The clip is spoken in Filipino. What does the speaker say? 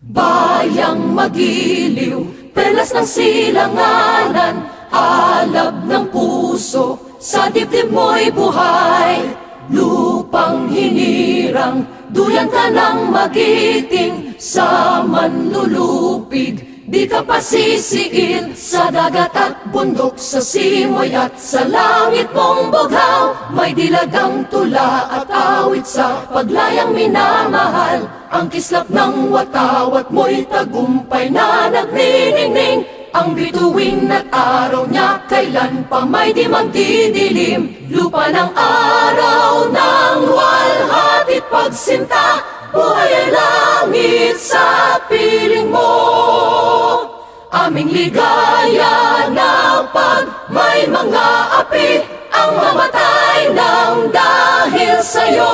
Bayang magiliw, perlas ng silanganan, alab ng puso, sa dibdib mo'y buhay. Lupang hinirang, duyan ka ng magiting, sa manlulupig, di ka pasisiin. Sa dagat at bundok, sa simoy at sa langit mong bughaw, may dilagang tula at awit sa paglayang minamahal. Ang kislap ng watawat mo'y tagumpay na nagniningning. Ang bituin at araw niya kailan pa may di magdidilim. Lupa ng araw ng luwalhati't pagsinta, buhay ay langit sa piling mo. Aming ligaya na pag may mga api ang mamatay ng dahil sa'yo.